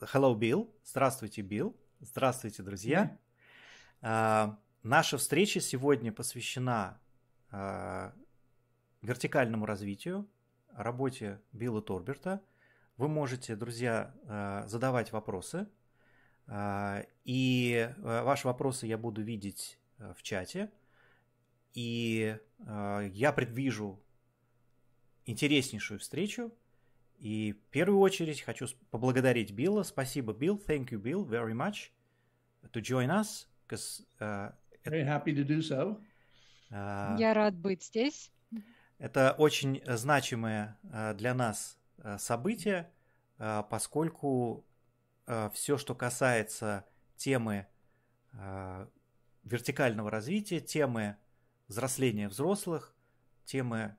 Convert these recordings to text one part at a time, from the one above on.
Hello, Bill. Здравствуйте, Билл. Здравствуйте, друзья. Наша встреча сегодня посвящена вертикальному развитию, работе Билла Торберта. Вы можете, друзья, задавать вопросы, и ваши вопросы я буду видеть в чате, и я предвижу интереснейшую встречу. И в первую очередь хочу поблагодарить Билла. Спасибо, Билл. Thank you, Bill, very much to join us. Very happy to do so. Я рад быть здесь. Это очень значимое для нас событие, поскольку все, что касается темы вертикального развития, темы взросления взрослых, темы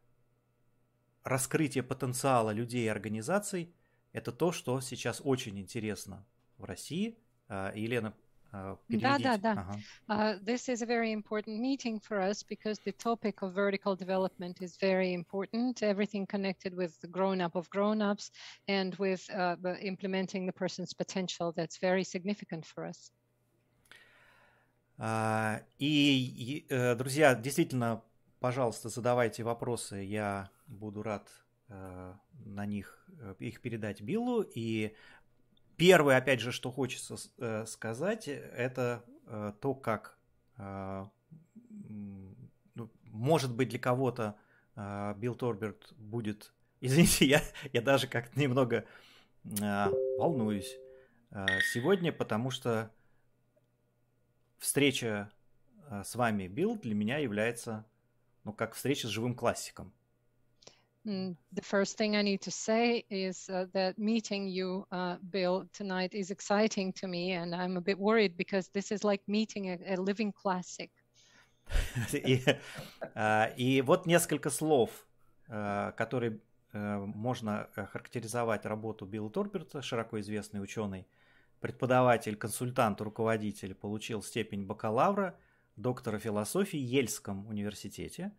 раскрытие потенциала людей и организаций – это то, что сейчас очень интересно в России. Елена, переведите. Да. This is a very important meeting for us because the topic of vertical development is very important. Everything connected with the grown-up of grown-ups and with implementing the person's potential, that's very significant for us. И, друзья, действительно, пожалуйста, задавайте вопросы, я буду рад на них их передать Биллу. И первое, опять же, что хочется сказать, это то, как, может быть, для кого-то Билл Торберт будет... Извините, я даже как-то немного волнуюсь сегодня, потому что встреча с вами, Билл, для меня является... как встреча с живым классиком. The first thing I need to say is that meeting you, Bill, tonight is exciting to me, and I'm a bit worried because this is like meeting a living classic. И вот несколько слов, которые можно характеризовать работу Билла Торберта, широко известный ученый, преподаватель, консультант, руководитель, получил степень бакалавра, доктора философии в Йельском университете,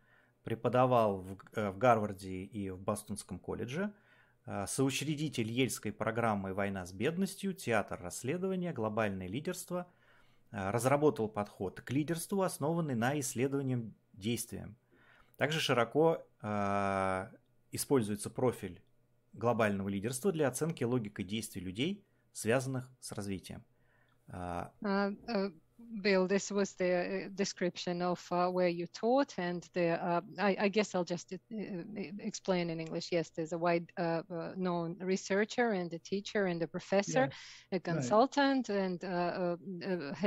преподавал в Гарварде и в Бостонском колледже, соучредитель Йельской программы «Война с бедностью», Театр, расследования, Глобальное, лидерство, разработал подход к лидерству, основанный на исследовании действиям. Также широко используется профиль глобального лидерства для оценки логики действий людей, связанных с развитием. Bill, this was the description of where you taught, and I guess I'll just explain in English. Yes, there's a wide known researcher and a teacher and a professor, a consultant, and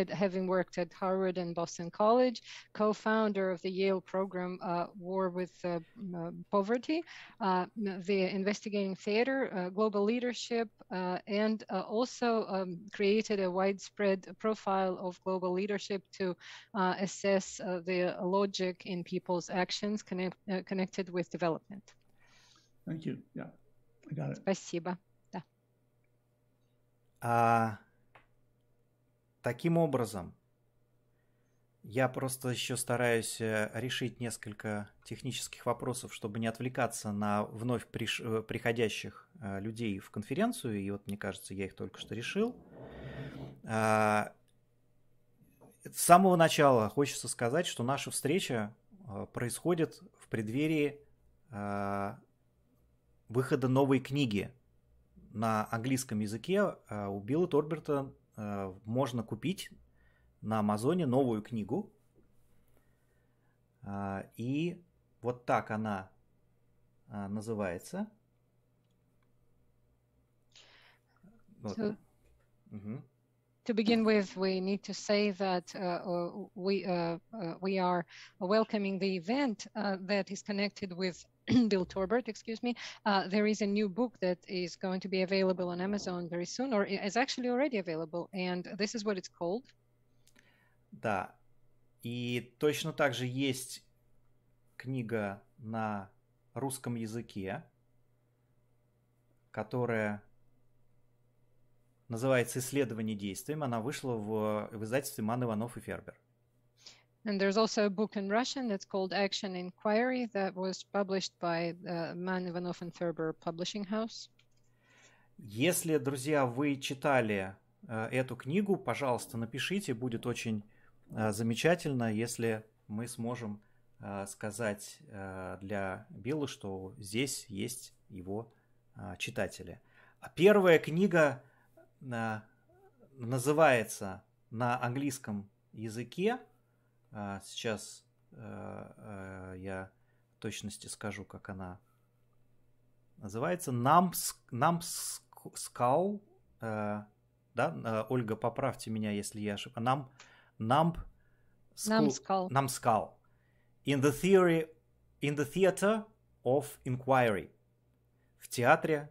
having worked at Harvard and Boston College, co-founder of the Yale program War with Poverty, the Investigating Theater, Global Leadership, and also created a widespread profile of global leadership to assess the logic in people's actions connected with development. Thank you. Yeah, I got it. Спасибо. Да. Таким образом, я просто еще стараюсь решить несколько технических вопросов, чтобы не отвлекаться на вновь приходящих людей в конференцию, и вот, мне кажется, я их только что решил. С самого начала хочется сказать, что наша встреча происходит в преддверии выхода новой книги. На английском языке у Билла Торберта можно купить на Амазоне новую книгу. И вот так она называется. To begin with, we need to say that we are welcoming the event that is connected with Bill Torbert, excuse me. There is a new book that is going to be available on Amazon very soon, or is actually already available, and this is what it's called. Да, и точно так же есть книга на русском языке, которая называется «Исследование действием». Она вышла в издательстве Ман, Иванов и Фербер. And there's also a book in Russian that's called Action Inquiry that was published by Mann, Ivanov and Ferber Publishing House. Если, друзья, вы читали эту книгу, пожалуйста, напишите, будет очень замечательно, если мы сможем сказать для Билла, что здесь есть его читатели. Первая книга называется на английском языке, сейчас я в точности скажу, как она называется, Numbskull, да, Ольга, поправьте меня, если я ошибаюсь, Numbskull. In the theater of inquiry. В театре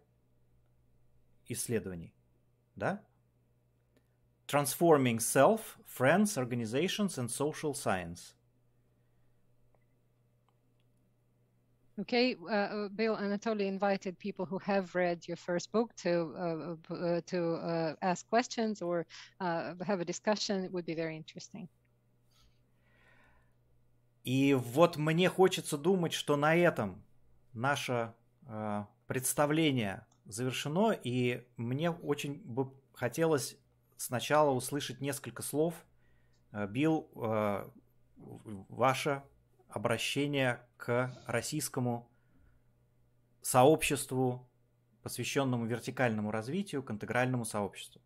исследований, да? Transforming self, friends, organizations and social science. Okay, Bill, Anatoly invited people who have read your first book to ask questions or have a discussion. It would be very interesting. И вот мне хочется думать, что на этом наше представление завершено, и мне очень бы хотелось сначала услышать несколько слов. Билл, ваше обращение к российскому сообществу, посвященному вертикальному развитию, к интегральному сообществу.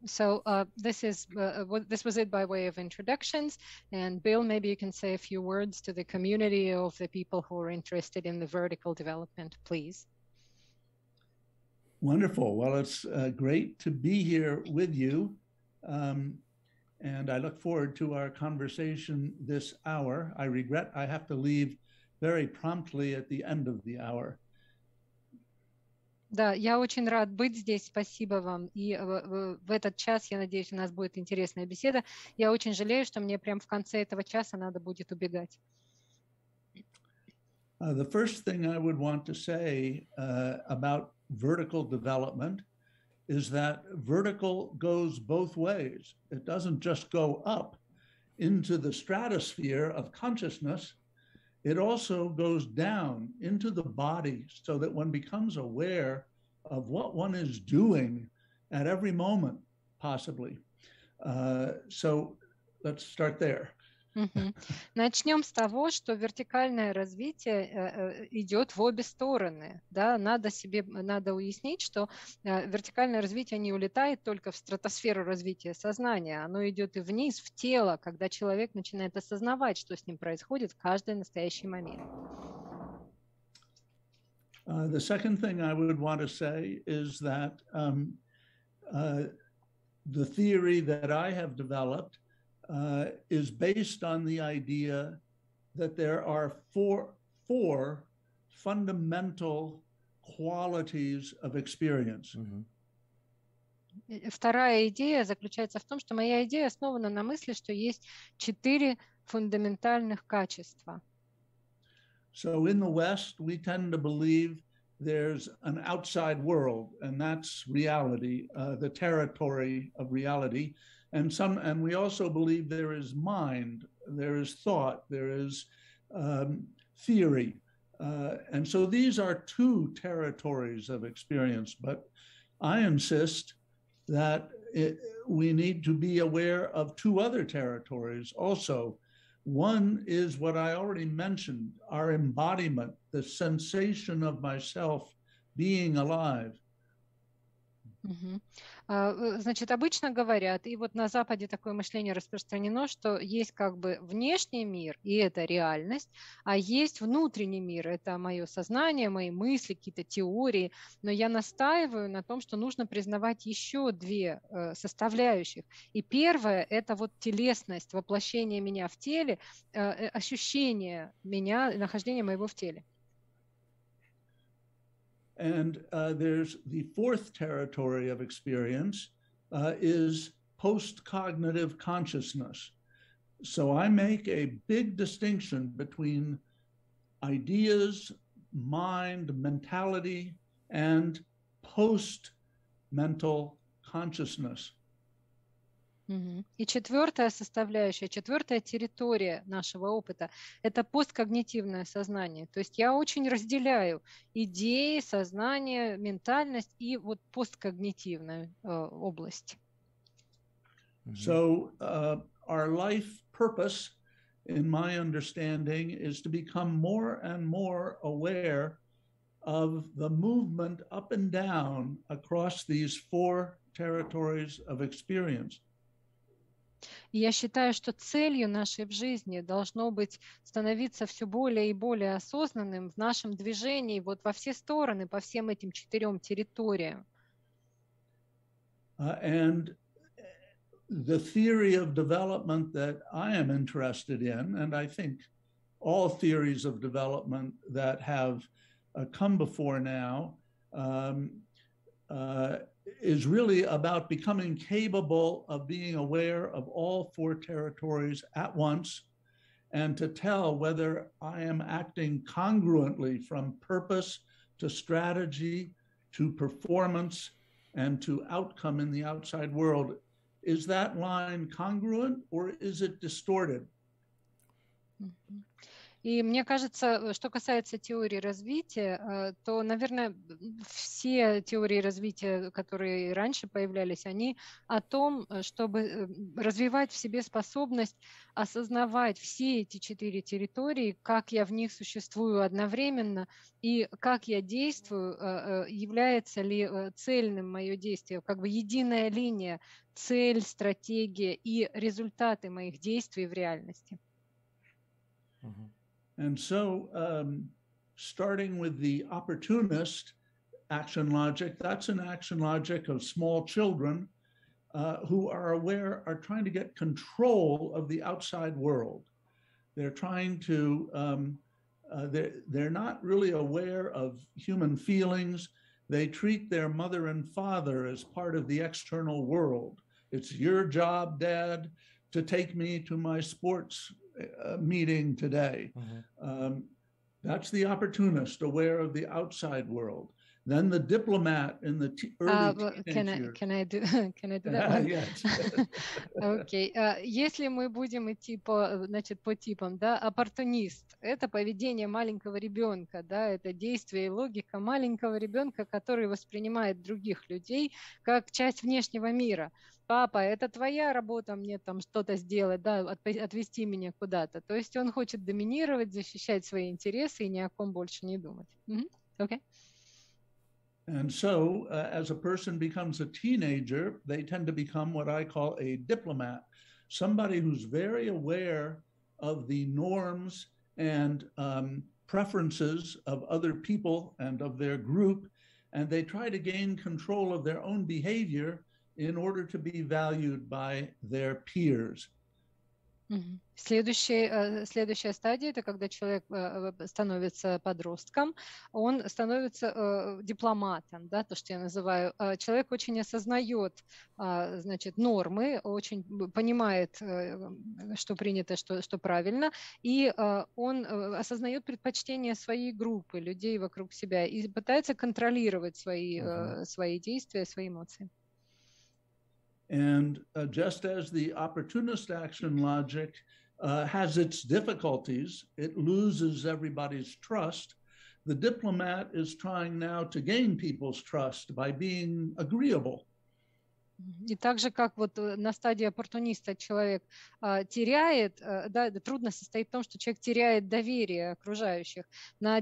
So this was it by way of introductions, and Bill, maybe you can say a few words to the community of the people who are interested in the vertical development, please. Wonderful. Well, it's great to be here with you, and I look forward to our conversation this hour. I regret I have to leave very promptly at the end of the hour. Да, я очень рад быть здесь, спасибо вам. И в этот час, я надеюсь, у нас будет интересная беседа. Я очень жалею, что мне прямо в конце этого часа надо будет убегать. The first thing I would want to say about vertical development is that vertical goes both ways. It doesn't just go up into the stratosphere of consciousness. It also goes down into the body so that one becomes aware of what one is doing at every moment, possibly. So let's start there. Начнем с того, что вертикальное развитие идет в обе стороны. Да? Надо уяснить, что вертикальное развитие не улетает только в стратосферу развития сознания, оно идет и вниз, в тело, когда человек начинает осознавать, что с ним происходит в каждый настоящий момент. The second thing I would want to say is that the theory that I have developed is based on the idea that there are four fundamental qualities of experience. Вторая идея заключается в том, что моя идея основана на мысли, что есть 4 фундаментальных качества. So in the West, we tend to believe there's an outside world, and that's reality, the territory of reality. And we also believe there is mind, there is thought, there is theory. And so these are 2 territories of experience. But I insist that we need to be aware of 2 other territories also. One is what I already mentioned, our embodiment, the sensation of myself being alive. Значит, обычно говорят, и вот на Западе такое мышление распространено, что есть как бы внешний мир, и это реальность, а есть внутренний мир, это мое сознание, мои мысли, какие-то теории, но я настаиваю на том, что нужно признавать еще 2 составляющих. И первое – это вот телесность, воплощение меня в теле, ощущение меня, нахождение моего в теле. And there's the 4th territory of experience is post-cognitive consciousness. So I make a big distinction between ideas, mind, mentality, and post-mental consciousness. И четвертая составляющая, четвертая территория нашего опыта – это посткогнитивное сознание. То есть я очень разделяю идеи, сознание, ментальность и вот посткогнитивную область. So our life purpose, in my understanding, is to become more and more aware of the movement up and down across these four territories of experience. И я считаю, что целью нашей в жизни должно быть становиться все более и более осознанным в нашем движении вот во все стороны, по всем этим 4 территориям. And the theory of development that I am interested in, and I think all theories of development that have come before now, is really about becoming capable of being aware of all four territories at once and to tell whether I am acting congruently from purpose to strategy to performance and to outcome in the outside world. Is that line congruent or is it distorted? И мне кажется, что касается теории развития, то, наверное, все теории развития, которые раньше появлялись, они о том, чтобы развивать в себе способность осознавать все эти 4 территории, как я в них существую одновременно и как я действую, является ли цельным мое действие, как бы единая линия, цель, стратегия и результаты моих действий в реальности. And so, starting with the opportunist action logic, that's an action logic of small children who are trying to get control of the outside world. They're trying to, they're not really aware of human feelings. They treat their mother and father as part of the external world. It's your job, Dad, to take me to my sports meeting today. That's the opportunist, aware of the outside world. Then the diplomat in the early teenage years. Can I do that one? Yes. Окей. Если мы будем идти по типам, да, оппортунист – это поведение маленького ребенка, да, это действие и логика маленького ребенка, который воспринимает других людей как часть внешнего мира. Папа, это твоя работа мне там что-то сделать, да, отвести меня куда-то. То есть он хочет доминировать, защищать свои интересы и ни о ком больше не думать. Okay. And so, as a person becomes a teenager, they tend to become what I call a diplomat, somebody who's very aware of the norms and preferences of other people and of their group, and they try to gain control of their own behavior in order to be valued by their peers. Следующая стадия – это когда человек становится подростком, он становится дипломатом, да, то, что я называю. Человек очень осознает, значит, нормы, очень понимает, что принято, что правильно, и он осознает предпочтения своей группы, людей вокруг себя, и пытается контролировать свои действия, свои эмоции. And just as the opportunist action logic has its difficulties, it loses everybody's trust. The diplomat is trying now to gain people's trust by being agreeable. И так же, как вот на стадии оппортуниста человек теряет, да, трудность состоит в том, что человек теряет доверие окружающих. На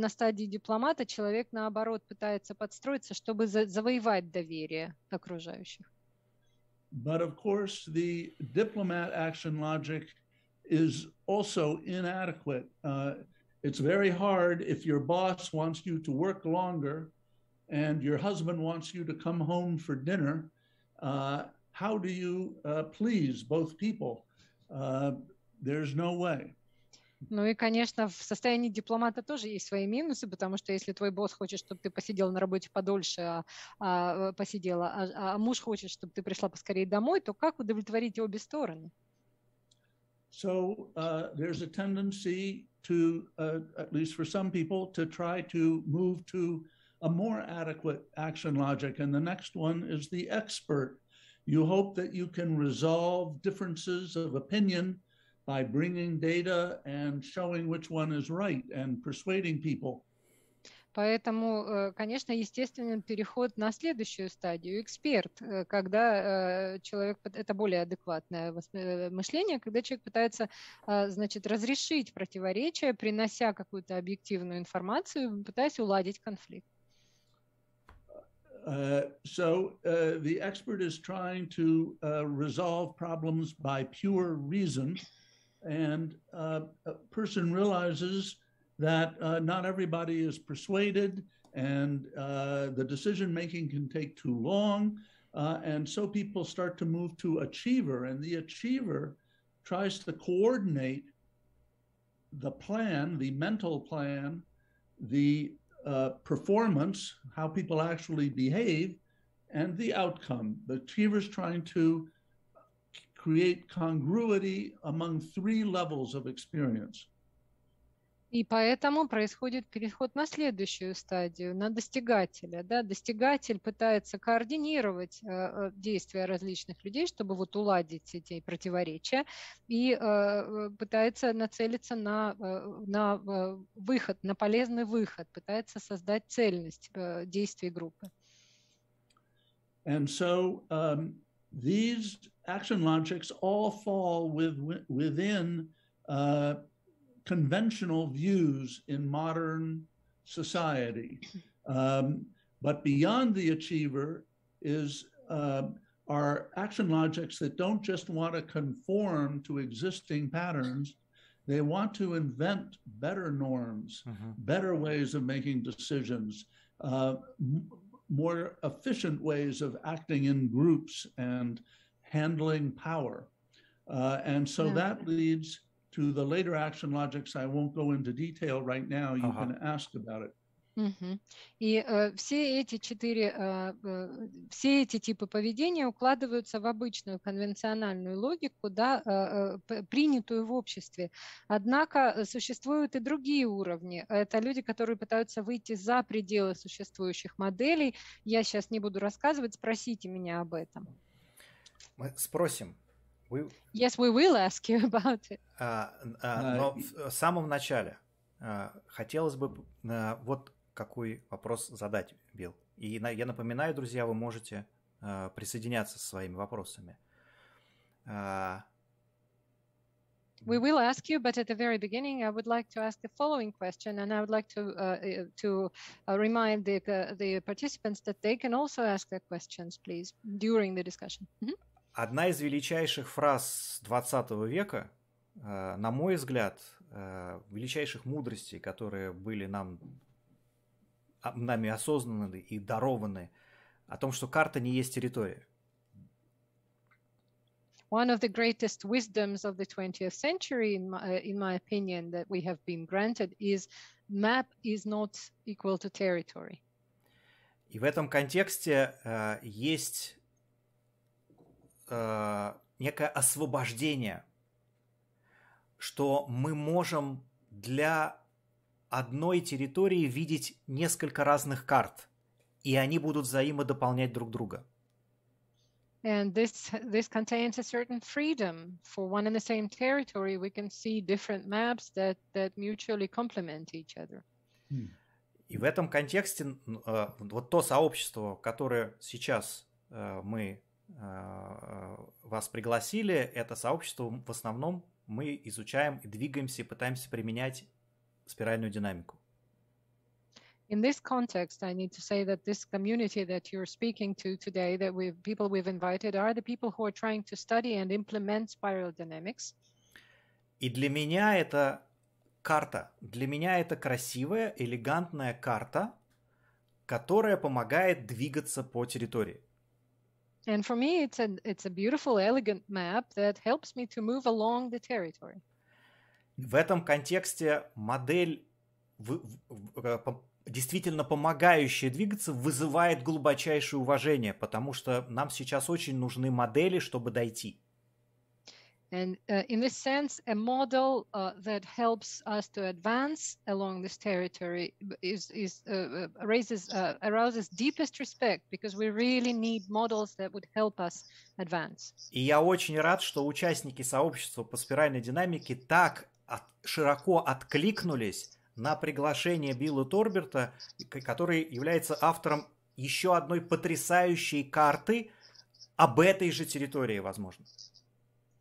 стадии дипломата человек, наоборот, пытается подстроиться, чтобы завоевать доверие окружающих. But of course, the diplomat action logic is also inadequate. It's very hard if your boss wants you to work longer and your husband wants you to come home for dinner. How do you please both people? There's no way. Ну и, конечно, в состоянии дипломата тоже есть свои минусы, потому что если твой босс хочет, чтобы ты посидел на работе подольше, а муж хочет, чтобы ты пришла поскорее домой, то как удовлетворить обе стороны? So there's a tendency to, at least for some people, to try to move to a more adequate action logic. And the next one is the expert You hope that you can resolve differences of opinion by bringing data and showing which one is right and persuading people. Поэтому, конечно, естественен переход на следующую стадию, эксперт, когда человек, это более адекватное мышление, когда человек пытается, значит, разрешить противоречия, принося какую-то объективную информацию, пытаясь уладить конфликт. So the expert is trying to resolve problems by pure reason, and a person realizes that not everybody is persuaded, and the decision-making can take too long, and so people start to move to achiever, and the achiever tries to coordinate the plan, the mental plan, the performance, how people actually behave, and the outcome. The achiever is trying to create congruity among three levels of experience. И поэтому происходит переход на следующую стадию, на достигателя. Да? Достигатель пытается координировать действия различных людей, чтобы вот уладить эти противоречия, и пытается нацелиться на выход, на полезный выход, пытается создать цельность действий группы. And so these action logics all fall within conventional views in modern society. But beyond the achiever are action logics that don't just want to conform to existing patterns, they want to invent better norms, better ways of making decisions, more efficient ways of acting in groups and handling power. And so that leads to the later action logics. I won't go into detail right now. You can ask about it. И все эти типы поведения укладываются в обычную конвенциональную логику, да, принятую в обществе. Однако существуют и другие уровни. Это люди, которые пытаются выйти за пределы существующих моделей. Я сейчас не буду рассказывать, спросите меня об этом. Мы спросим. Yes, we will ask you about it. Но в самом начале хотелось бы вот какой вопрос задать, Билл. И я напоминаю, друзья, вы можете присоединяться со своими вопросами. We will ask you, but at the very beginning, I would like to ask the following question, and I would like to remind the participants that they can also ask their questions, please, during the discussion. Одна из величайших фраз 20 века, на мой взгляд, величайших мудростей, которые были нами осознаны и дарованы, о том, что карта не есть территория. One of the greatest wisdoms of the 20th century, in my opinion, that we have been granted is map is not equal to territory. И в этом контексте есть некое освобождение, что мы можем для одной территории видеть несколько разных карт, и они будут взаимодополнять друг друга. And this contains a certain freedom. For one and the same territory, we can see different maps that mutually complement each other. И в этом контексте вот то сообщество, которое сейчас мы вас пригласили, это сообщество в основном мы изучаем и двигаемся, и пытаемся применять спиральную динамику. In this context, I need to say that this community that you're speaking to today, that people we've invited, are the people who are trying to study and implement spiral dynamics. И для меня это карта. Для меня это красивая, элегантная карта, которая помогает двигаться по территории. And for me, it's a beautiful, elegant map that helps me to move along the territory. В этом контексте модель, действительно помогающая двигаться, вызывает глубочайшее уважение, потому что нам сейчас очень нужны модели, чтобы дойти. And in this sense, a model that helps us to advance along this territory arouses deepest respect, because we really need models that would help us advance. И я очень рад, что участники сообщества по спиральной динамике так широко откликнулись на приглашение Билла Торберта, который является автором еще одной потрясающей карты об этой же территории, возможно.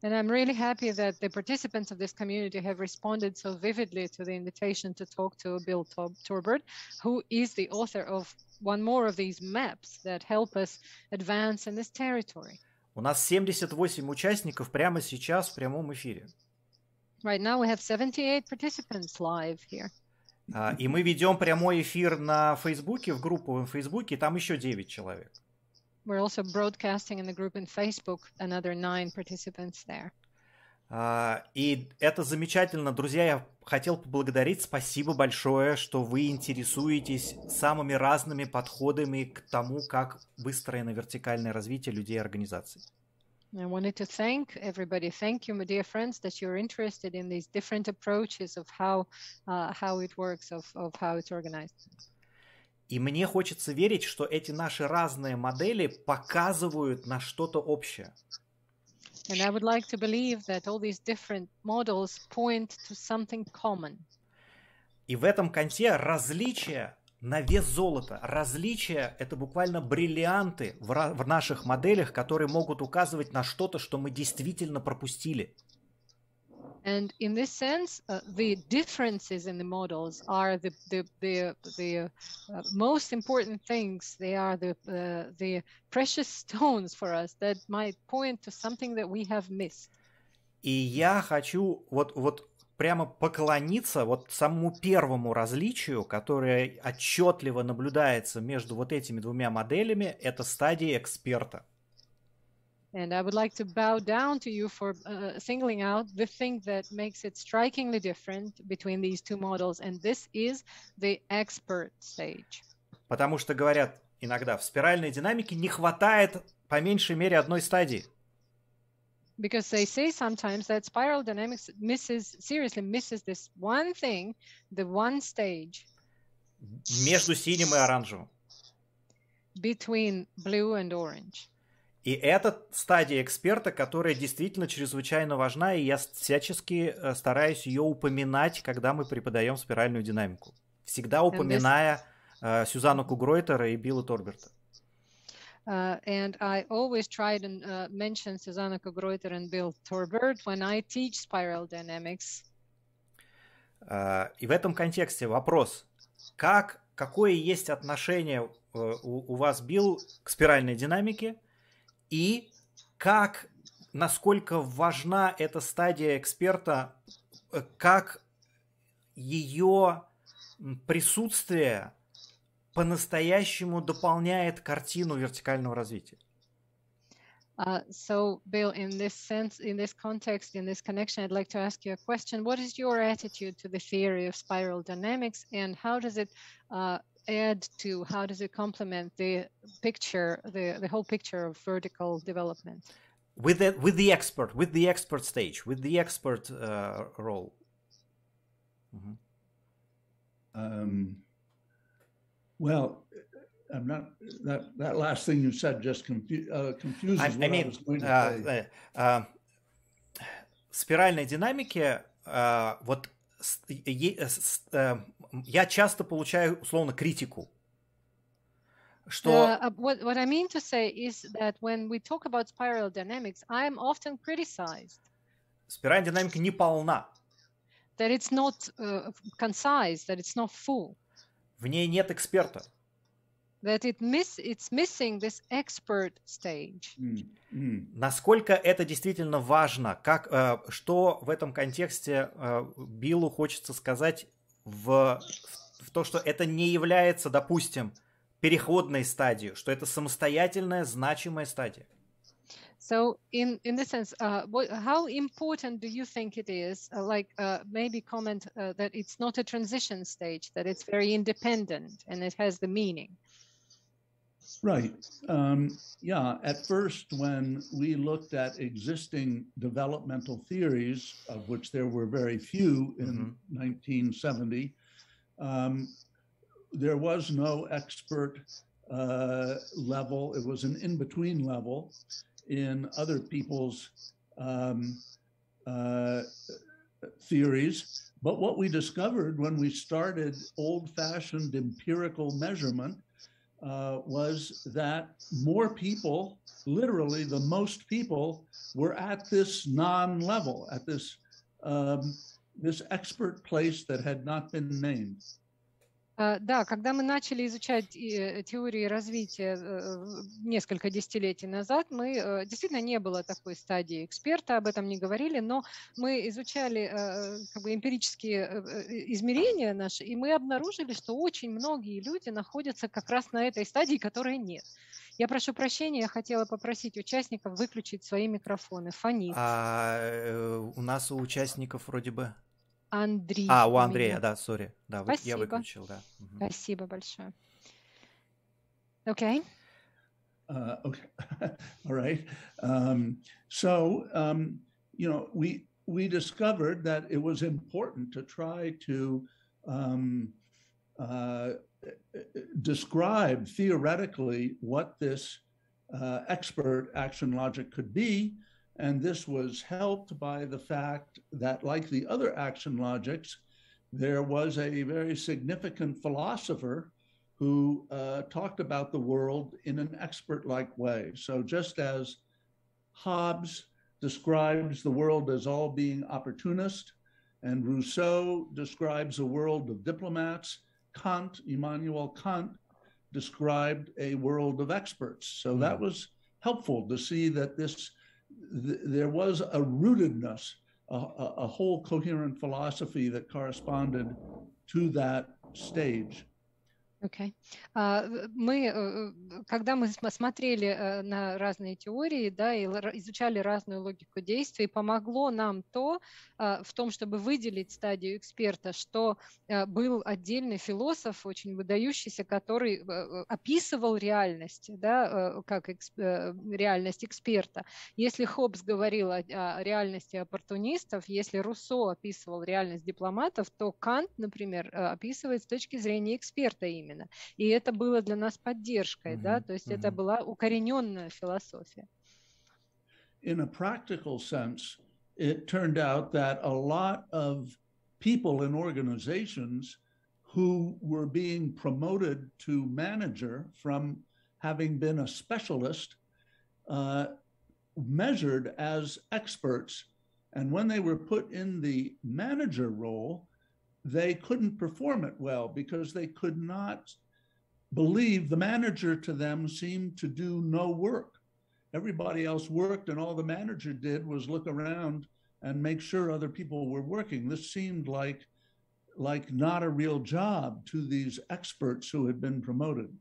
And I'm really happy that the participants of this community have responded so vividly to the invitation to talk to Bill Torbert, who is the author of one more of these maps that help us advance in this territory. У нас 78 участников прямо сейчас в прямом эфире. Right now we have 78 participants live here. И мы ведем прямой эфир на Фейсбуке, в группу в Фейсбуке, там еще 9 человек. We're also broadcasting in the group in Facebook, another 9 participants there. И это замечательно. Друзья, я хотел поблагодарить. Спасибо большое, что вы интересуетесь самыми разными подходами к тому, как выстроено вертикальное развитие людей и организаций. I wanted to thank everybody. Thank you, my dear friends, that you're interested in these different approaches of how it works, of how it's organized. И мне хочется верить, что эти наши разные модели показывают на что-то общее. And I would like to believe that all these different models point to something common. И в этом конте различия на вес золота. Различия — это буквально бриллианты в наших моделях, которые могут указывать на что-то, что мы действительно пропустили. And in this sense, the differences in the models are the most important things. They are the precious stones for us that might point to something that we have missed. И я хочу вот прямо поклониться вот самому первому различию, которое отчетливо наблюдается между вот этими двумя моделями, это стадия эксперта. And I would like to bow down to you for singling out the thing that makes it strikingly different between these two models, and this is the expert stage. Потому что говорят иногда, в спиральной динамике не хватает по меньшей мере одной стадии. Because they say sometimes that spiral dynamics seriously misses this one thing, the one stage. Между синим и оранжевым. Between blue and orange. И это стадия эксперта, которая действительно чрезвычайно важна, и я всячески стараюсь ее упоминать, когда мы преподаем спиральную динамику. Всегда упоминая Сюзанну Кугройтера и Билла Торберта. And I always try to mention Susanna Kogreuter and Bill Torbert when I teach spiral dynamics. И в этом контексте вопрос, какое есть отношение у вас, Билл, к спиральной динамике, и насколько важна эта стадия эксперта, как ее присутствие по-настоящему дополняет картину вертикального развития. So, Bill, in this sense, in this context, in this connection, I'd like to ask you a question. What is your attitude to the theory of spiral dynamics, and how does it how does it complement the picture, the whole picture of vertical development? With the expert stage, with the expert role. Mm-hmm. Well, I'm not. That last thing you said just confuses what I was going to say. Спиральной динамике вот я часто получаю условно критику, что what I mean to say is that when we talk about spiral dynamics, I'm often criticized. Спиральная динамика не полна. That it's not concise, that it's not full. В ней нет эксперта. That it's missing this expert stage. Насколько это действительно важно, что в этом контексте Биллу хочется сказать в то, что это не является, допустим, переходной стадией, что это самостоятельная, значимая стадия. So, in this sense, how important do you think it is? Maybe comment that it's not a transition stage, that it's very independent and it has the meaning. Right. Yeah, at first, when we looked at existing developmental theories, of which there were very few in 1970, there was no expert level. It was an in-between level in other people's theories. But what we discovered when we started old-fashioned empirical measurement was that more people, literally the most people, were at this non-level, at this this expert place that had not been named. Да, когда мы начали изучать теории развития несколько десятилетий назад, мы действительно не было такой стадии эксперта, об этом не говорили, но мы изучали как бы эмпирические измерения наши, и мы обнаружили, что очень многие люди находятся как раз на этой стадии, которой нет. Я прошу прощения, я хотела попросить участников выключить свои микрофоны. Фонит. У нас у участников вроде бы... Андрей. У Андрея, да, сори. Да, Спасибо. Я выключил, да. Спасибо большое. Okay. Okay. All right. You know, we discovered that it was important to try to describe theoretically what this expert action logic could be. And this was helped by the fact that, like the other action logics, there was a very significant philosopher who talked about the world in an expert-like way. So just as Hobbes describes the world as all being opportunist, and Rousseau describes a world of diplomats, Immanuel Kant described a world of experts. So that was helpful to see that there was a rootedness, a whole coherent philosophy that corresponded to that stage. Okay. Мы, когда мы смотрели на разные теории, да, и изучали разную логику действий, помогло нам то в том, чтобы выделить стадию эксперта, что был отдельный философ, очень выдающийся, который описывал реальность, да, как реальность эксперта. Если Хоббс говорил о реальности оппортунистов, если Руссо описывал реальность дипломатов, то Кант, например, описывает с точки зрения эксперта именно. И это было для нас поддержкой, да, то есть это была укорененная философия. In a practical sense, it turned out that a lot of people in organizations who were being promoted to manager from having been a specialist measured as experts. And when they were put in the manager role, they couldn't perform it well because they could not believe the manager to them seemed to do no work. Everybody else worked, and all the manager did was look around and make sure other people were working. This seemed like not a real job to these experts who had been promoted.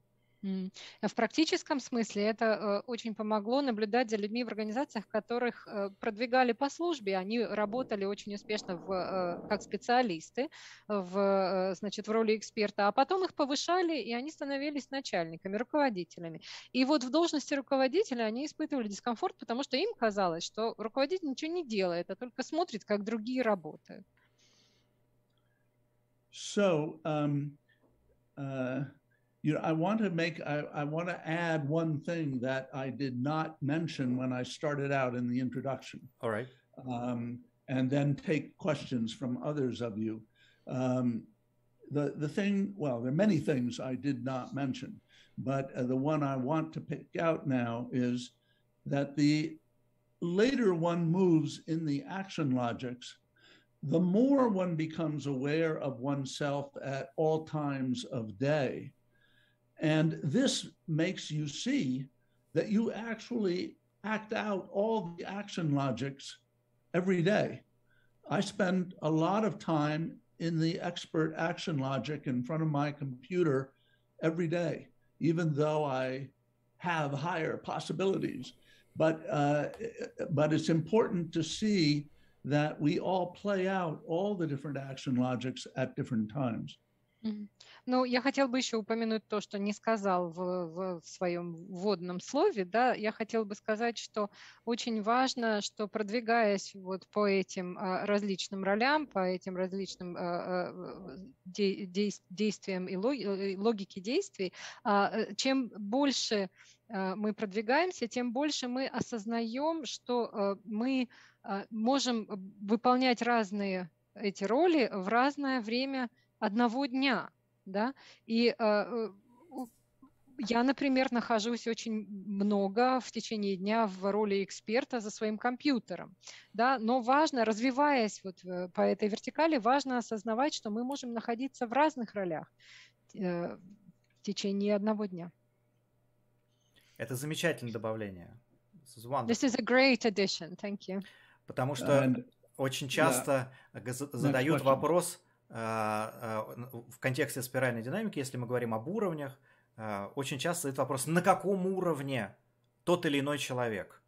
В практическом смысле это очень помогло наблюдать за людьми в организациях, которых продвигали по службе. Они работали очень успешно как специалисты в роли эксперта, а потом их повышали, и они становились начальниками, руководителями. И вот в должности руководителя они испытывали дискомфорт, потому что им казалось, что руководитель ничего не делает, а только смотрит, как другие работают. So, you know, I want to add one thing that I did not mention when I started out in the introduction. All right. And then take questions from others of you. The thing, well, there are many things I did not mention, but the one I want to pick out now is that the later one moves in the action logics, the more one becomes aware of oneself at all times of day. And this makes you see that you actually act out all the action logics every day. I spend a lot of time in the expert action logic in front of my computer every day, even though I have higher possibilities. But it's important to see that we all play out all the different action logics at different times. Ну, я хотел бы еще упомянуть то, что не сказал в своем вводном слове, да, я хотел бы сказать, что очень важно, что продвигаясь вот по этим различным ролям, по этим различным действиям и логике действий, чем больше мы продвигаемся, тем больше мы осознаем, что мы можем выполнять разные эти роли в разное время одного дня, да, и я, например, нахожусь очень много в течение дня в роли эксперта за своим компьютером, да, но важно, развиваясь вот по этой вертикали, важно осознавать, что мы можем находиться в разных ролях в течение одного дня. Это замечательное добавление. This is a great addition. Thank you. Потому что очень часто задают вопрос в контексте спиральной динамики, если мы говорим об уровнях, очень часто задают вопрос, на каком уровне тот или иной человек,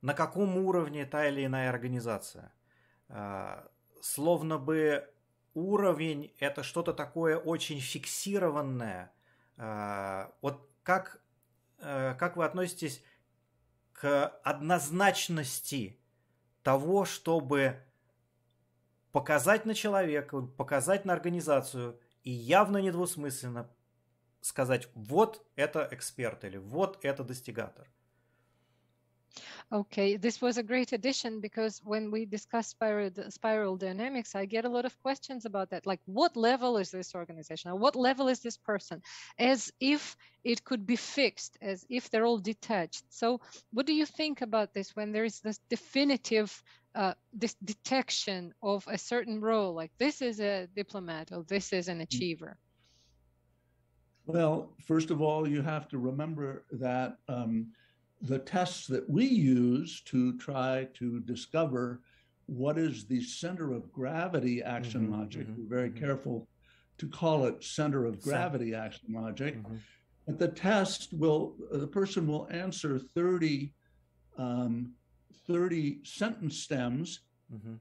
на каком уровне та или иная организация. Словно бы уровень – это что-то такое очень фиксированное. Вот как вы относитесь к однозначности того, чтобы показать на человека, показать на организацию и явно недвусмысленно сказать, вот это эксперт или вот это достигатор? Okay, this was a great addition because when we discuss spiral dynamics, I get a lot of questions about that. Like, what level is this organization? Or what level is this person? As if it could be fixed, as if they're all detached. So what do you think about this when there is this definitive this detection of a certain role, like this is a diplomat or this is an achiever? Well, first of all, you have to remember that the tests that we use to try to discover what is the center of gravity action logic, we're very careful to call it center of gravity action logic. But the test the person will answer 30 sentence stems,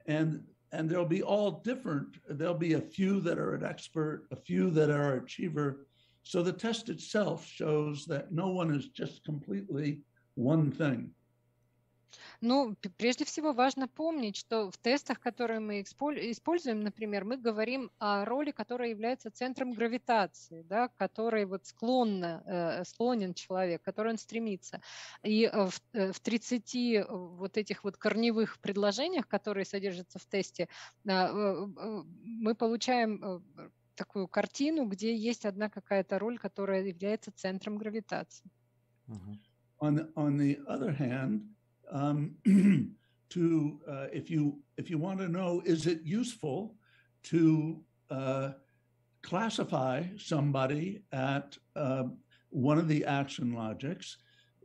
and they'll be all different. There'll be a few that are an expert, a few that are an achiever. So the test itself shows that no one is just completely one thing. Ну, прежде всего важно помнить, что в тестах, которые мы используем, например, мы говорим о роли, которая является центром гравитации, да, к которой вот склонен человек, к которой он стремится. И в 30 вот этих вот корневых предложениях, которые содержатся в тесте, мы получаем такую картину, где есть одна какая-то роль, которая является центром гравитации. On the other hand, if you want to know, is it useful to classify somebody at one of the action logics,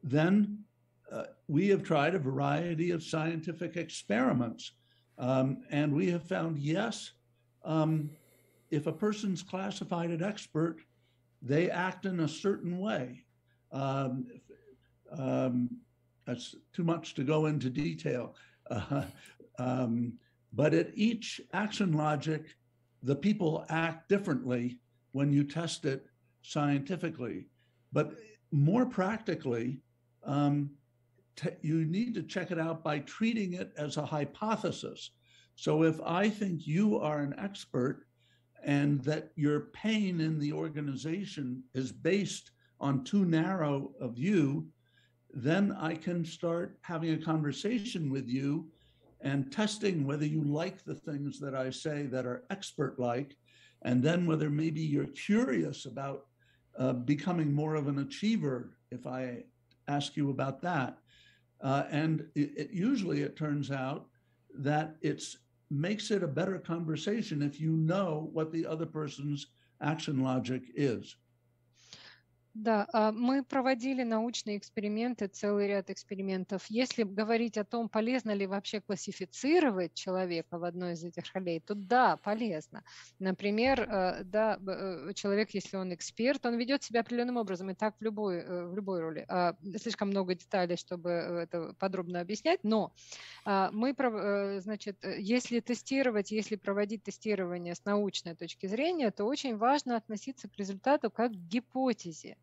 then we have tried a variety of scientific experiments, and we have found yes, if a person's classified as expert, they act in a certain way. That's too much to go into detail. But at each action logic, the people act differently when you test it scientifically. But more practically, you need to check it out by treating it as a hypothesis. So if I think you are an expert and that your pain in the organization is based on too narrow a view, then I can start having a conversation with you and testing whether you like the things that I say that are expert-like, and then whether maybe you're curious about becoming more of an achiever if I ask you about that. And usually it turns out that it makes it a better conversation if you know what the other person's action logic is. Да, мы проводили научные эксперименты, целый ряд экспериментов. Если говорить о том, полезно ли вообще классифицировать человека в одной из этих ролей, то да, полезно. Например, да, человек, если он эксперт, он ведет себя определенным образом, и так в любой роли. Слишком много деталей, чтобы это подробно объяснять, но значит, если тестировать, если проводить тестирование с научной точки зрения, то очень важно относиться к результату как к гипотезе.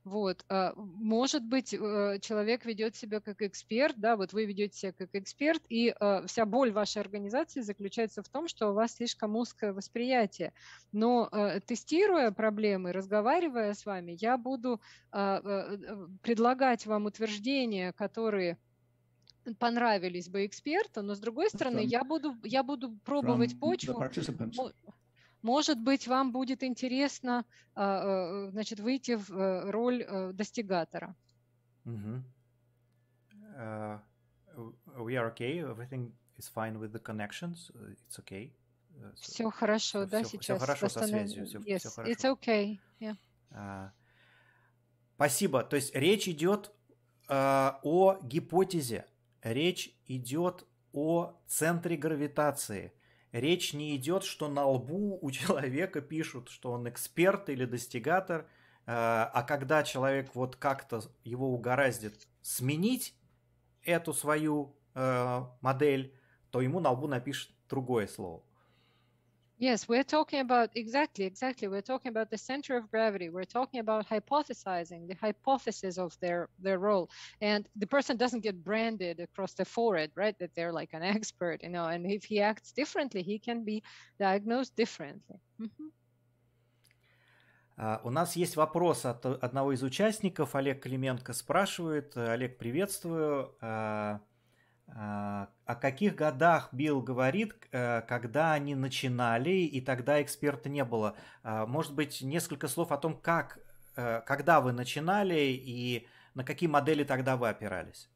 Вот, может быть, человек ведет себя как эксперт, да, вот вы ведете себя как эксперт, и вся боль вашей организации заключается в том, что у вас слишком узкое восприятие. Но тестируя проблемы, разговаривая с вами, я буду предлагать вам утверждения, которые понравились бы эксперту, но с другой стороны, я буду пробовать почву. Может быть, вам будет интересно, значит, выйти в роль достигатора. We are okay. Everything is fine with the connections. It's okay. Все хорошо, да, сейчас? Все хорошо со связью. Все хорошо. It's okay. Yeah. Спасибо. То есть речь идет о гипотезе. Речь идет о центре гравитации. Речь не идет, что на лбу у человека пишут, что он эксперт или достигатор, а когда человек вот как-то его угораздит сменить эту свою модель, то ему на лбу напишут другое слово. Yes, we're talking about exactly. We're talking about the center of gravity. We're talking about hypothesizing, the hypothesis of their role. And the person doesn't get branded across the forehead, right? That they're like an expert, you know, and if he acts differently, he can be diagnosed differently. У нас есть вопрос от одного из участников. Олег Клименко спрашивает. Олег, приветствую. О каких годах Билл говорит, когда они начинали, и тогда эксперта не было? Может быть, несколько слов о том, когда вы начинали и на какие модели тогда вы опирались?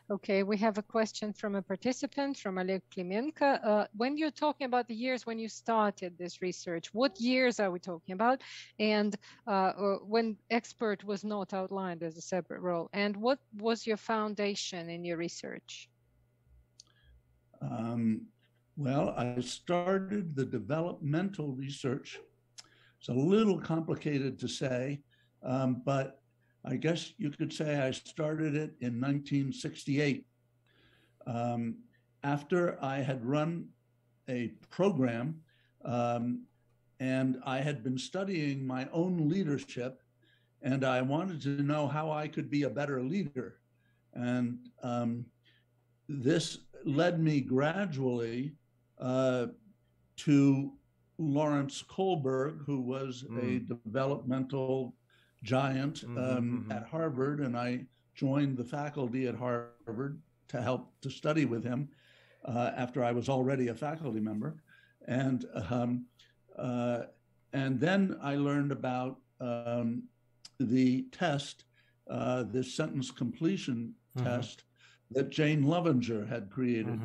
Okay, we have a question from a participant, from Oleg Klimenko. When you're talking about the years when you started this research, what years are we talking about? And when expert was not outlined as a separate role, and what was your foundation in your research? Well, I started the developmental research. It's a little complicated to say, but I guess you could say I started it in 1968 after I had run a program and I had been studying my own leadership, and I wanted to know how I could be a better leader. And this led me gradually to Lawrence Kohlberg, who was a developmental giant at Harvard, and I joined the faculty at Harvard to help to study with him after I was already a faculty member. And then I learned about the test, this sentence completion test that Jane Lovinger had created.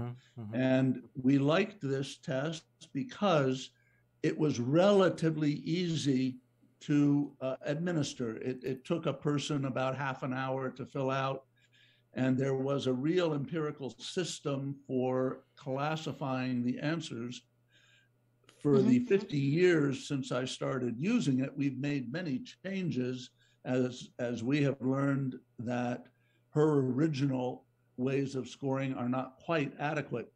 And we liked this test because it was relatively easy to administer. It took a person about half an hour to fill out, and there was a real empirical system for classifying the answers. For the 50 years since I started using it, we've made many changes as we have learned that her original ways of scoring are not quite adequate.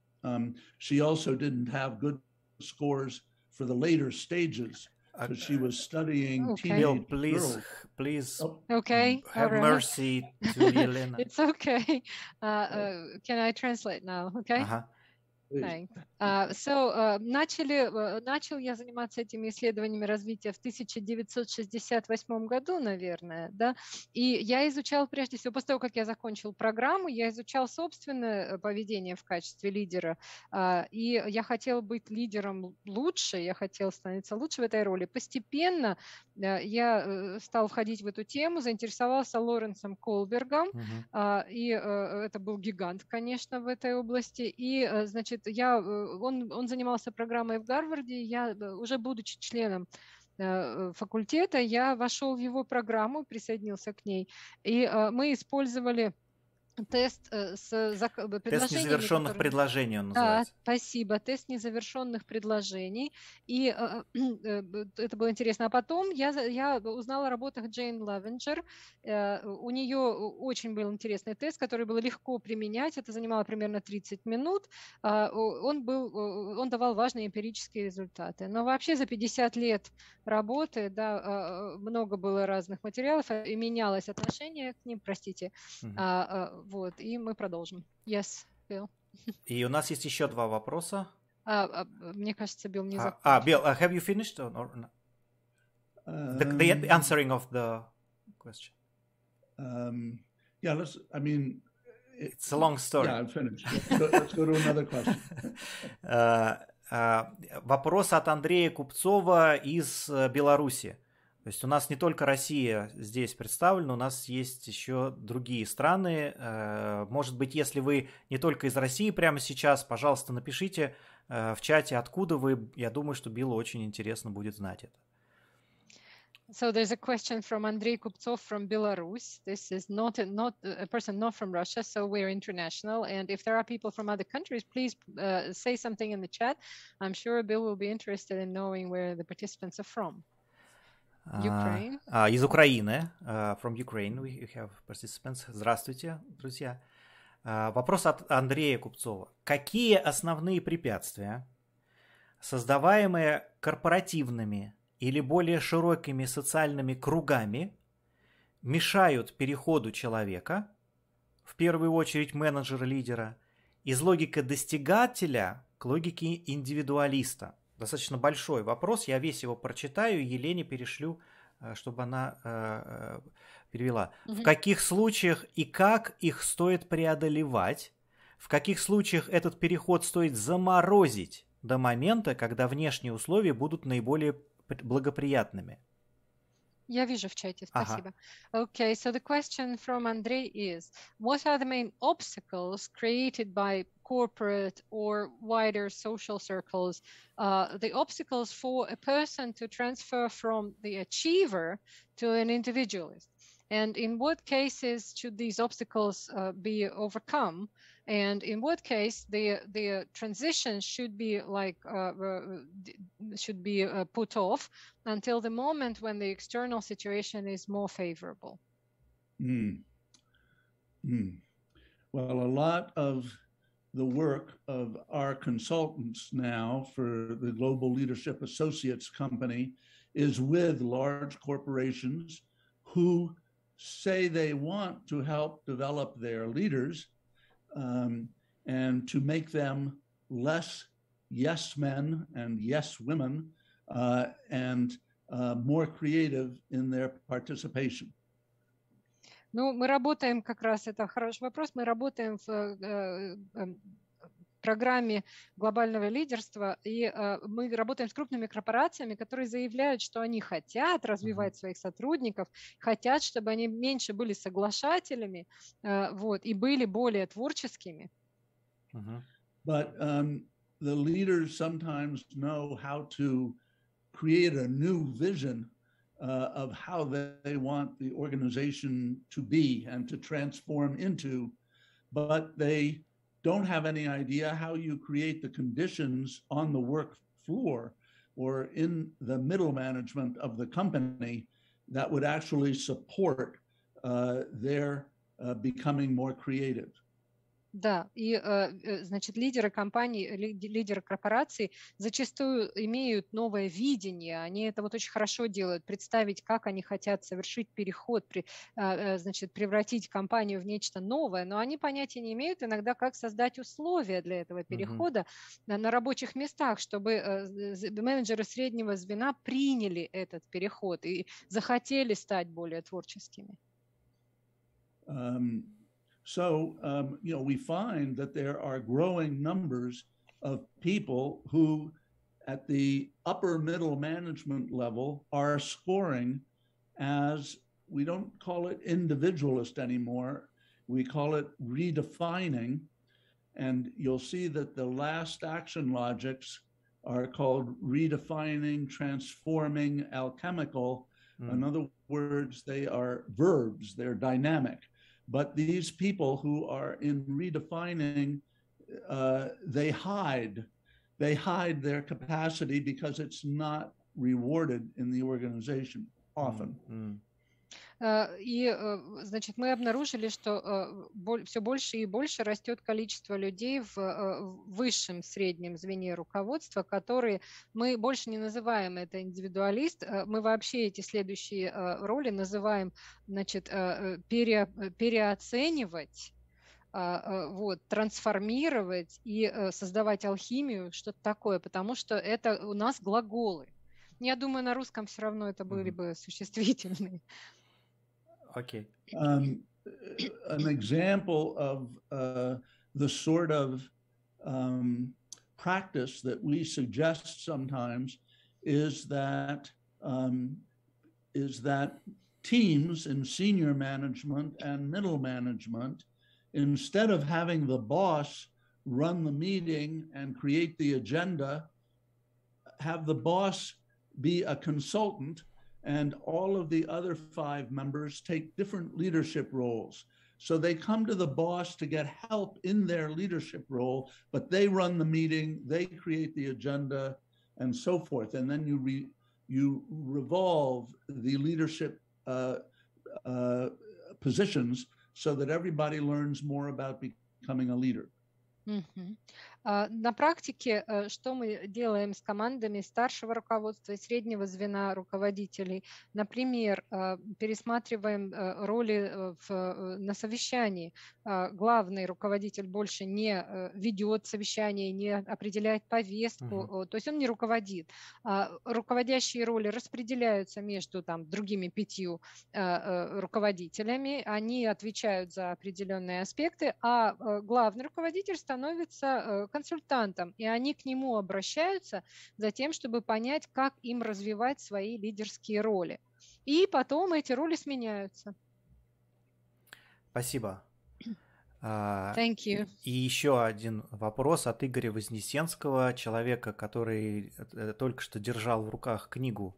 She also didn't have good scores for the later stages. So she was studying teenage girls. Please okay. have mercy to Елена. It's okay. Can I translate now? Okay. Thanks. Начал я заниматься этими исследованиями развития в 1968 году, наверное, да, и я изучал прежде всего, после того, как я закончил программу, я изучал собственное поведение в качестве лидера, и я хотел быть лидером лучше, я хотел становиться лучше в этой роли. Постепенно я стал входить в эту тему, заинтересовался Лоренсом Колбергом, и это был гигант, конечно, в этой области, и, значит, он занимался программой в Гарварде, я, уже будучи членом факультета, я вошел в его программу, присоединился к ней, и мы использовали тест с предложениями. Тест незавершенных предложений он называется. Да, спасибо. Тест незавершенных предложений. И это было интересно. А потом я узнала о работах Джейн Левенджер. У нее очень был интересный тест, который было легко применять. Это занимало примерно 30 минут. Он давал важные эмпирические результаты. Но вообще за 50 лет работы, да, много было разных материалов, и менялось отношение к ним, простите. Вот, и мы продолжим. Yes, Bill. И у нас есть еще два вопроса. Мне кажется, Билл не закончил. Bill, have you finished? The answering of the question. Yeah, it's a long story. Yeah, I'm finished. Let's go to another question. Вопрос от Андрея Купцова из Беларуси. То есть у нас не только Россия здесь представлена, у нас есть еще другие страны. Может быть, если вы не только из России прямо сейчас, пожалуйста, напишите в чате, откуда вы. Я думаю, что Биллу очень интересно будет знать это. So there's a question from Andrei Kuptsov from Belarus. This is not a person not from Russia, so we're international. And if there are people from other countries, please say something in the chat. I'm sure Bill will be interested in knowing where the participants are from. Ukraine. Из Украины. From Ukraine we have participants. Здравствуйте, друзья. Вопрос от Андрея Купцова. Какие основные препятствия, создаваемые корпоративными или более широкими социальными кругами, мешают переходу человека, в первую очередь менеджера-лидера, из логики достигателя к логике индивидуалиста? Достаточно большой вопрос, я весь его прочитаю, Елене перешлю, чтобы она перевела. В каких случаях и как их стоит преодолевать? В каких случаях этот переход стоит заморозить до момента, когда внешние условия будут наиболее благоприятными? Я вижу в чате, спасибо. Okay, so the question from Andrei is, what are the main obstacles created by corporate or wider social circles, the obstacles for a person to transfer from the achiever to an individualist? And in what cases should these obstacles be overcome? And in what case the transition should be put off until the moment when the external situation is more favorable? Well, a lot of the work of our consultants now for the Global Leadership Associates Company is with large corporations who say they want to help develop their leaders and to make them less yes men and yes women and more creative in their participation. Ну, мы работаем как раз, это хороший вопрос, мы работаем в программе глобального лидерства, и мы работаем с крупными корпорациями, которые заявляют, что они хотят развивать своих сотрудников, хотят, чтобы они меньше были соглашателями, вот, и были более творческими. But the leaders sometimes know how to create a new vision of how they want the organization to be and to transform into, but they don't have any idea how you create the conditions on the work floor or in the middle management of the company that would actually support their becoming more creative. Да, и, значит, лидеры компаний, лидеры корпораций зачастую имеют новое видение, они это вот очень хорошо делают, представить, как они хотят совершить переход, значит, превратить компанию в нечто новое, но они понятия не имеют иногда, как создать условия для этого перехода на рабочих местах, чтобы менеджеры среднего звена приняли этот переход и захотели стать более творческими. So, we find that there are growing numbers of people who at the upper middle management level are scoring as, we don't call it individualist anymore, we call it redefining. And you'll see that the last action logics are called redefining, transforming, alchemical. In other words, they are verbs, they're dynamic. But these people who are in redefining, they hide their capacity because it's not rewarded in the organization often. И, значит, мы обнаружили, что все больше и больше растет количество людей в высшем среднем звене руководства, которые мы больше не называем это индивидуалист, мы вообще эти следующие роли называем, значит, переоценивать, вот, трансформировать и создавать алхимию, что-то такое, потому что это у нас глаголы. Я думаю, на русском все равно это были бы существительные. Okay. An example of the sort of practice that we suggest sometimes is that teams in senior management and middle management, instead of having the boss run the meeting and create the agenda, have the boss be a consultant, and all of the other 5 members take different leadership roles. So they come to the boss to get help in their leadership role, but they run the meeting, they create the agenda, and so forth. And then you revolve the leadership positions so that everybody learns more about becoming a leader. На практике, что мы делаем с командами старшего руководства и среднего звена руководителей? Например, пересматриваем роли на совещании. Главный руководитель больше не ведет совещание, не определяет повестку, то есть он не руководит. Руководящие роли распределяются между другими 5 руководителями, они отвечают за определенные аспекты, а главный руководитель становится консультантом, и они к нему обращаются за тем, чтобы понять, как им развивать свои лидерские роли. И потом эти роли сменяются. Спасибо. Thank you. И еще один вопрос от Игоря Вознесенского, человека, который только что держал в руках книгу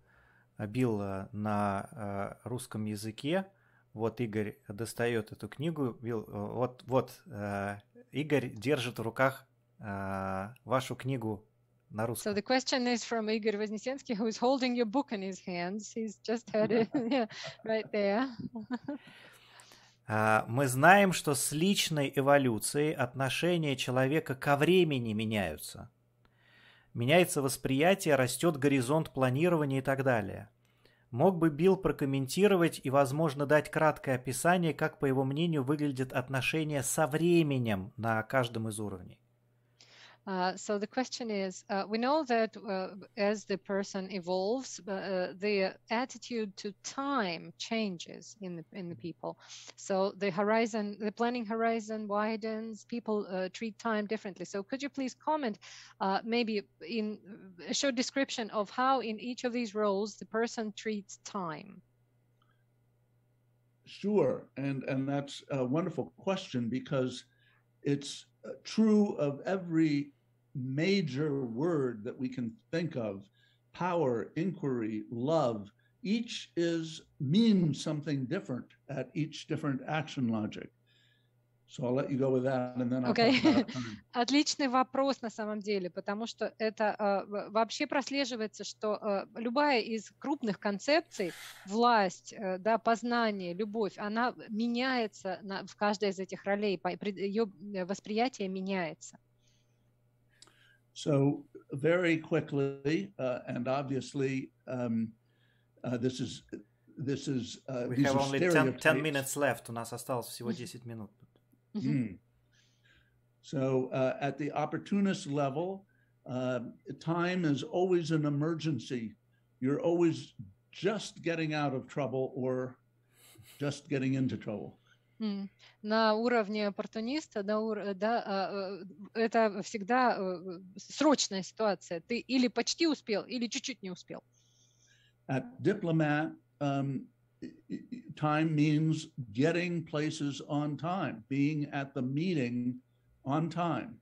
Билла на русском языке. Вот Игорь достает эту книгу. Билл, Игорь держит в руках вашу книгу на русском. So the question is from Igor Вознесенский, who is holding your book in his hands. He's just had it right there. Мы знаем, что с личной эволюцией отношения человека ко времени меняются. Меняется восприятие, растет горизонт планирования и так далее. Мог бы Билл прокомментировать и, возможно, дать краткое описание, как, по его мнению, выглядят отношения со временем на каждом из уровней? So the question is, we know that as the person evolves, the attitude to time changes in the people. So the planning horizon widens, people treat time differently. So could you please comment maybe in a short description of how in each of these roles the person treats time? Sure, and that's a wonderful question because it's true of every major word that we can think of: power, inquiry, love. Each means something different at each different action logic. So I'll let you go with that, and then I'll talk about time. Отличный вопрос на самом деле, потому что это вообще прослеживается, что любая из крупных концепций, власть, познание, любовь, она меняется в каждой из этих ролей, ее восприятие меняется. So very quickly, and obviously, this is We have only 10 minutes left. У нас осталось всего 10 минут. So at the opportunist level, time is always an emergency. You're always just getting out of trouble or just getting into trouble. На уровне оппортуниста, это всегда срочная ситуация. Ты или почти успел, или чуть-чуть не успел. At diplomat, time means getting places on time, being at the meeting on time.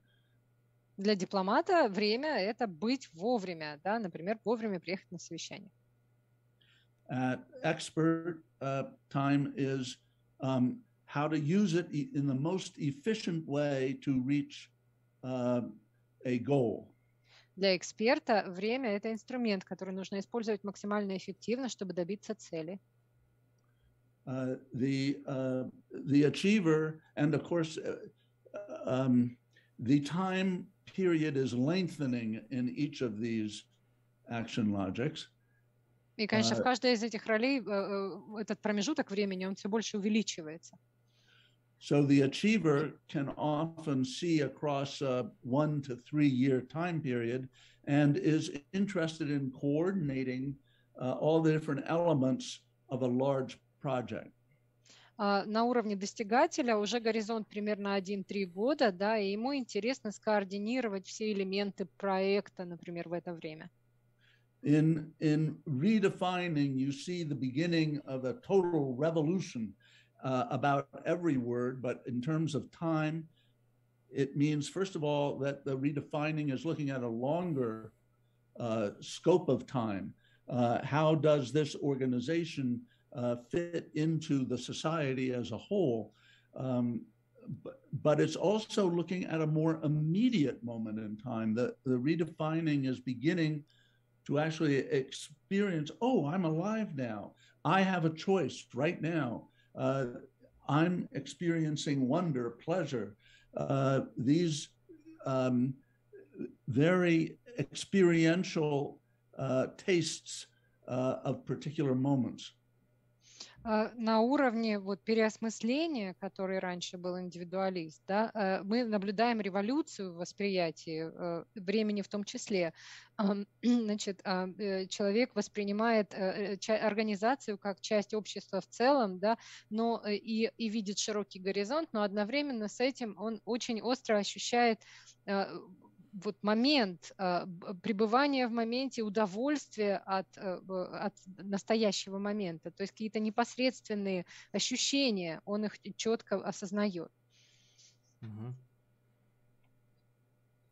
Для дипломата время – это быть вовремя, да, например, вовремя приехать на совещание. Expert time is how to use it in the most efficient way to reach a goal. Для эксперта время – это инструмент, который нужно использовать максимально эффективно, чтобы добиться цели. The achiever, and of course, the time period is lengthening in each of these action logics. И, конечно, в каждой из этих ролей этот промежуток времени, он все больше увеличивается. So the achiever can often see across a 1 to 3 year time period and is interested in coordinating all the different elements of a large project. На уровне достигателя уже горизонт примерно 1-3 года, да, и ему интересно скоординировать все элементы проекта, например, в это время. In redefining, you see the beginning of a total revolution about every word, but in terms of time, it means, first of all, that the redefining is looking at a longer scope of time. How does this organization fit into the society as a whole? But it's also looking at a more immediate moment in time. The redefining is beginning to actually experience, oh, I'm alive now. I have a choice right now. I'm experiencing wonder, pleasure. These very experiential tastes of particular moments. На уровне вот переосмысления, который раньше был индивидуалист, да, мы наблюдаем революцию в восприятии времени в том числе. Значит, человек воспринимает организацию как часть общества в целом, да, но и видит широкий горизонт, но одновременно с этим он очень остро ощущает вот момент пребывания в моменте, удовольствия от настоящего момента, то есть какие-то непосредственные ощущения, он их четко осознает.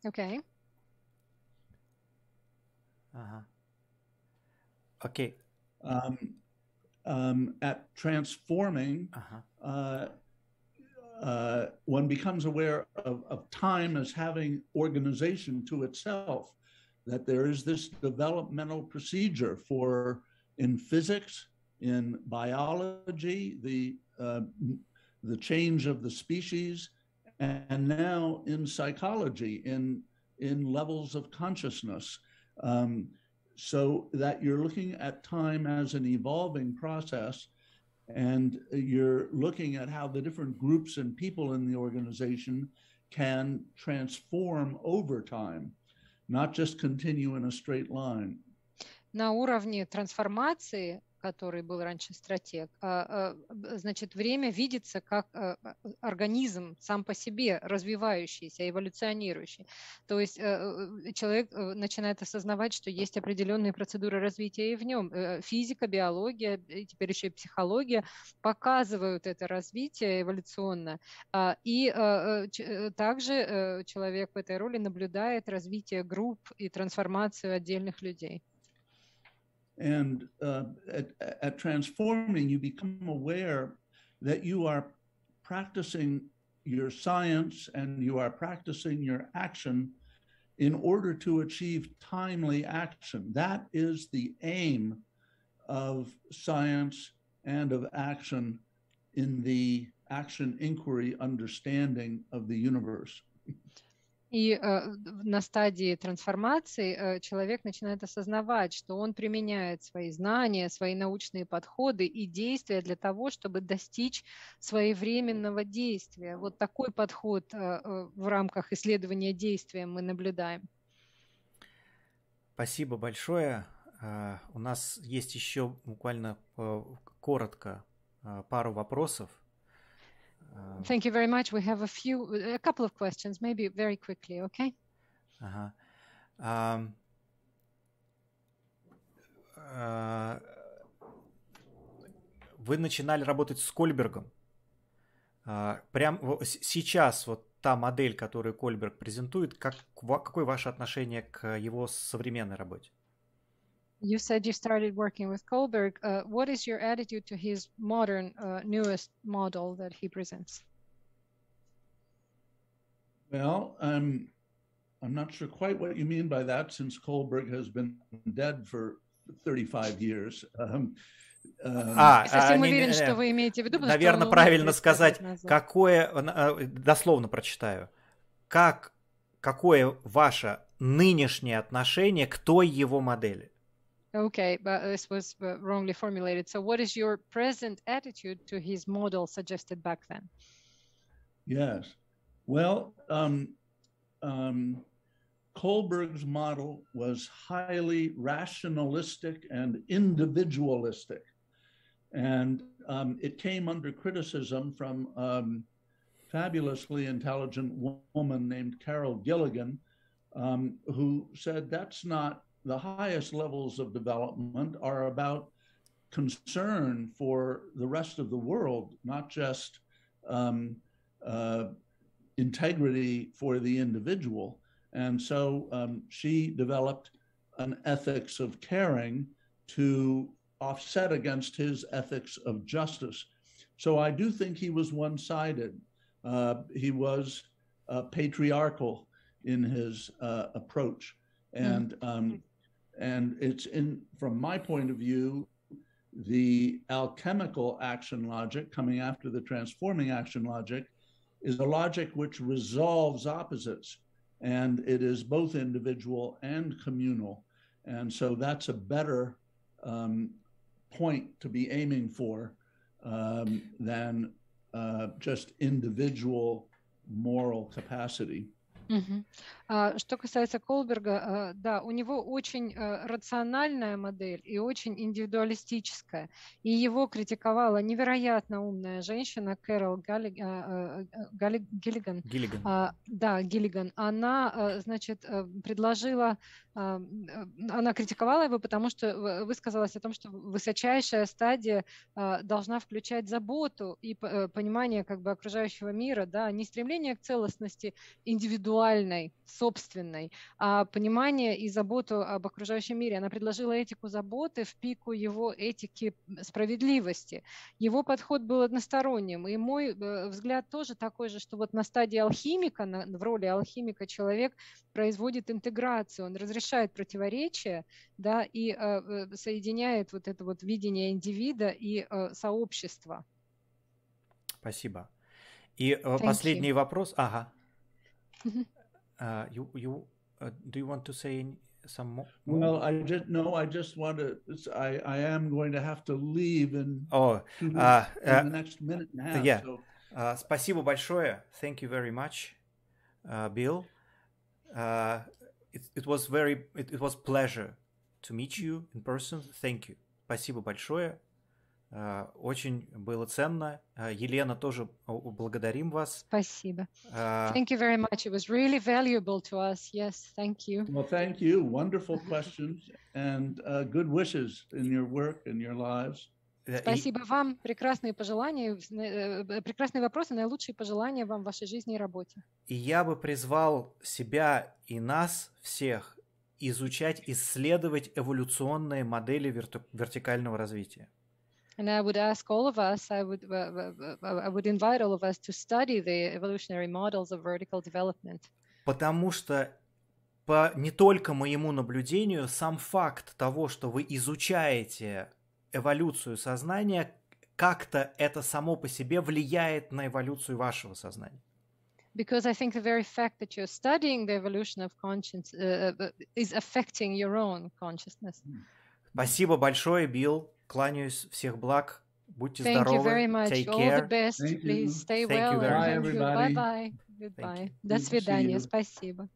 Окей. Окей. At transforming, one becomes aware of time as having organization to itself, that there is this developmental procedure for, in physics, in biology, the change of the species, and now in psychology, in levels of consciousness, so that you're looking at time as an evolving process. And you're looking at how the different groups and people in the organization can transform over time, not just continue in a straight line. На уровне трансформации, который был раньше стратег, значит, время видится как организм сам по себе, развивающийся, эволюционирующий. То есть человек начинает осознавать, что есть определенные процедуры развития и в нем. Физика, биология, и теперь еще и психология показывают это развитие эволюционно. И также человек в этой роли наблюдает развитие групп и трансформацию отдельных людей. And at transforming, you become aware that you are practicing your science and you are practicing your action in order to achieve timely action. That is the aim of science and of action in the action inquiry understanding of the universe. И на стадии трансформации человек начинает осознавать, что он применяет свои знания, свои научные подходы и действия для того, чтобы достичь своевременного действия. Вот такой подход в рамках исследования действия мы наблюдаем. Спасибо большое. У нас есть еще буквально коротко пару вопросов. Thank you very much. We have a couple of questions, maybe very quickly, okay? Вы начинали работать с Кольбергом. Сейчас вот та модель, которую Кольберг презентует, какое ваше отношение к его современной работе? You said you started working with Kohlberg. What is your attitude to his modern, newest model that he presents? Well, I'm not sure quite what you mean by that, since Kohlberg has been dead for 35 years. Совсем уверен, что вы имеете в виду, потому что наверное, он правильно умер сказать, 35 лет назад. какое, дословно прочитаю, какое ваше нынешнее отношение к той его модели? Okay, but this was wrongly formulated. So what is your present attitude to his model suggested back then? Yes. Well, Kohlberg's model was highly rationalistic and individualistic. And it came under criticism from a fabulously intelligent woman named Carol Gilligan, who said that's not the highest levels of development are about concern for the rest of the world, not just integrity for the individual. And so she developed an ethics of caring to offset against his ethics of justice. So I do think he was one-sided. He was patriarchal in his approach. And it's from my point of view, the alchemical action logic coming after the transforming action logic is a logic which resolves opposites, and it is both individual and communal. And so that's a better point to be aiming for than just individual moral capacity. Что касается Колберга, да, у него очень рациональная модель и очень индивидуалистическая. И его критиковала невероятно умная женщина Кэрол Гиллиган. Да, Гиллиган. Она, значит, предложила, она критиковала его, потому что высказалась о том, что высочайшая стадия должна включать заботу и понимание как бы окружающего мира, да, не стремление к целостности индивидуальной, собственной, а понимание и заботу об окружающем мире. Она предложила этику заботы в пику его этики справедливости. Его подход был односторонним, и мой взгляд тоже такой же, что вот на стадии алхимика, в роли алхимика человек производит интеграцию, он разрешает противоречия, да, и соединяет вот это вот видение индивида и сообщества. Спасибо. И последний вопрос. Ага. Do you want to say some more? Well, I just want to. I am going to have to leave in the next minute and a half. Yeah. So. Спасибо большое. Thank you very much, Bill. It was pleasure to meet you in person. Thank you. Спасибо большое. Очень было ценно. Елена, тоже благодарим вас. Спасибо. Thank you very much. It was really valuable to us. Yes, thank you. Well, thank you. Wonderful questions and good wishes in your work and your lives. Спасибо вам. Прекрасные пожелания, прекрасные вопросы, наилучшие пожелания вам в вашей жизни и работе. И я бы призвал себя и нас всех изучать, исследовать эволюционные модели вертикального развития. And I would ask all of us, I would invite all of us to study the evolutionary models of vertical development. Потому что по не только моему наблюдению, сам факт того, что вы изучаете эволюцию сознания, как-то это само по себе влияет на эволюцию вашего сознания. Because I think the very fact that you're studying the evolution of conscience is affecting your own consciousness. Спасибо большое, Билл. Кланяюсь, всех благ. Будьте здоровы. Thank you very much. Take All care. the best. Thank Please you. stay Thank well. you very And much. bye bye. Goodbye. До свидания. Спасибо.